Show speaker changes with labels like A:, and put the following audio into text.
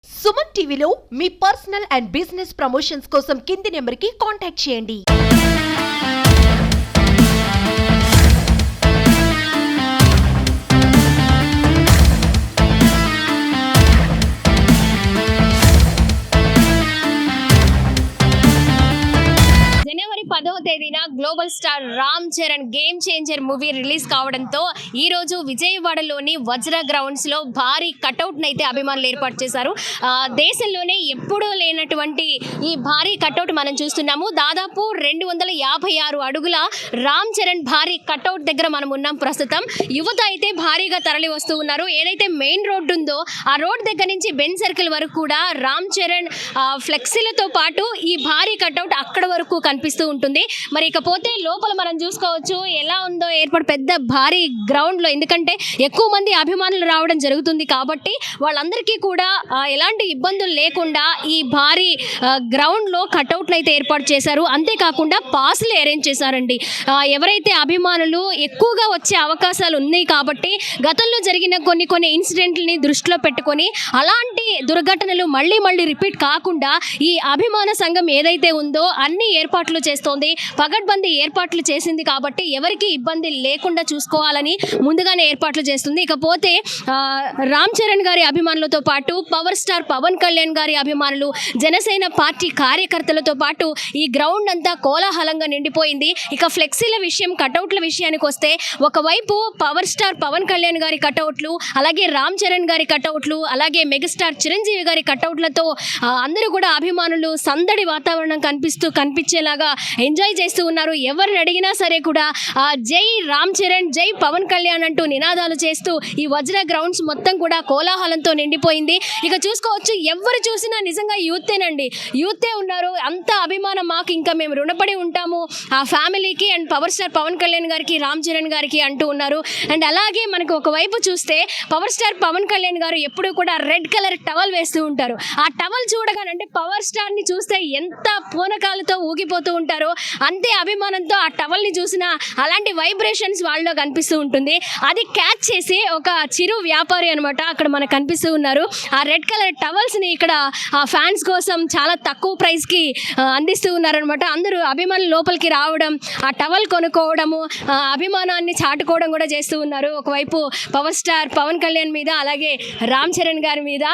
A: సుమన్ టీవీలో మీ personal and business promotions కోసం కింది నెంబర్కి కాంటాక్ట్ చేయండి.
B: జనవరి 10వ తేదీన global star Ram Charan game changer movie release కావడంతో ఈ రోజు విజయవాడలోని వజ్ర గ్రౌండ్స్ లో భారీ కటౌట్ నైతే అభిమానులు ఏర్పాటు చేశారు. దేశంలోనే ఎప్పుడూ లేనటువంటి ఈ భారీ కటౌట్ మనం చూస్తున్నాము. దాదాపు 256 అడుగుల రామ్ చరణ్ భారీ కటౌట్ దగ్గర మనం ఉన్నాం ప్రస్తుతం. యువత అయితే భారీగా తరలి వస్తూ ఉన్నారు. ఏదైతే మెయిన్ రోడ్డు ఉందో ఆ రోడ్ దగ్గర నుంచి బెన్ సర్కిల్ వరకు కూడా రామ్ చరణ్ ఫ్లెక్సీలతో పాటు ఈ భారీ కటౌట్ అక్కడ వరకు కనిపిస్తూ ఉంటుంది. మరి ఇకపోతే లోపల మనం చూసుకోవచ్చు ఎలా ఉందో ఏర్పాటు పెద్ద భారీ గ్రౌండ్ లో, ఎందుకంటే ఎక్కువ మంది అభిమానులు రావడం జరుగుతుంది కాబట్టి వాళ్ళందరికీ కూడా ఎలాంటి ఇబ్బందులు లేకుండా ఈ భారీ గ్రౌండ్ లో కటౌట్లు అయితే ఏర్పాటు చేశారు. అంతేకాకుండా పాసులు అరేంజ్ చేశారండి. ఎవరైతే అభిమానులు ఎక్కువగా వచ్చే అవకాశాలు ఉన్నాయి కాబట్టి గతంలో జరిగిన కొన్ని ఇన్సిడెంట్లని దృష్టిలో పెట్టుకొని అలాంటి దుర్ఘటనలు మళ్ళీ రిపీట్ కాకుండా ఈ అభిమాన సంఘం ఏదైతే ఉందో అన్ని ఏర్పాట్లు చేస్తోంది. పగడ్బందీ ఏర్పాట్లు చేసింది కాబట్టి ఎవరికి ఇబ్బంది లేకుండా చూసుకోవాలని ముందుగానే ఏర్పాట్లు చేస్తుంది. ఇకపోతే రామ్ చరణ్ గారి అభిమానులతో పాటు పవర్ స్టార్ పవన్ కళ్యాణ్ గారి అభిమానులు, జనసేన పార్టీ కార్యకర్తలతో పాటు ఈ గ్రౌండ్ అంతా కోలాహలంగా నిండిపోయింది. ఇక ఫ్లెక్సీల విషయం, కటౌట్ల విషయానికి వస్తే ఒకవైపు పవర్ స్టార్ పవన్ కళ్యాణ్ గారి కటౌట్లు, అలాగే రామ్ చరణ్ గారి కటౌట్లు, అలాగే మెగాస్టార్ చిరంజీవి గారి కటౌట్లతో అందరూ కూడా అభిమానులు సందడి వాతావరణం కనిపించేలాగా ఎంజాయ్ చేస్తూ ఉన్నారు. ఎవరిని అడిగినా సరే కూడా జై రామ్ చరణ్, జై పవన్ కళ్యాణ్ అంటూ నినాదాలు చేస్తూ ఈ వజ్ర గ్రౌండ్స్ మొత్తం కూడా కోలాహలంతో నిండిపోయింది. ఇక చూసుకోవచ్చు, ఎవరు చూసినా నిజంగా యూతేనండి, యూతే ఉన్నారు. అంత అభిమానం మాకు, ఇంకా మేము రుణపడి ఉంటాము ఆ ఫ్యామిలీకి and power star Pawan Kalyan గారికి, రామ్ చరణ్ గారికి అంటూ ఉన్నారు. అండ్ అలాగే మనకు ఒకవైపు చూస్తే పవర్ స్టార్ పవన్ కళ్యాణ్ గారు ఎప్పుడూ కూడా రెడ్ కలర్ టవల్ వేస్తూ ఉంటారు. ఆ టవల్ చూడగానంటే పవర్ స్టార్ ని చూస్తే ఎంత పూనకాలతో ఊగిపోతూ ఉంటారో అంతే అభిమానంతో ఆ టవల్ ని చూసినా అలాంటి వైబ్రేషన్స్ వాళ్ళలో కనిపిస్తూ ఉంటుంది. అది క్యాచ్ చేసి ఒక చిరు వ్యాపారి అనమాట అక్కడ మనకు కనిపిస్తూ ఉన్నారు. ఆ రెడ్ కలర్ టవల్స్ ని ఇక్కడ ఆ ఫ్యాన్స్ కోసం చాలా తక్కువ ప్రైస్ కి అందిస్తూ ఉన్నారనమాట. అందరూ అభిమానులు లోపలికి రావడం, ఆ టవల్ కొనుక్కోవడము, అభిమానాన్ని చాటుకోవడం కూడా చేస్తూ ఉన్నారు. ఒకవైపు పవర్ స్టార్ పవన్ కళ్యాణ్ మీద, అలాగే రామ్ చరణ్ గారి మీద.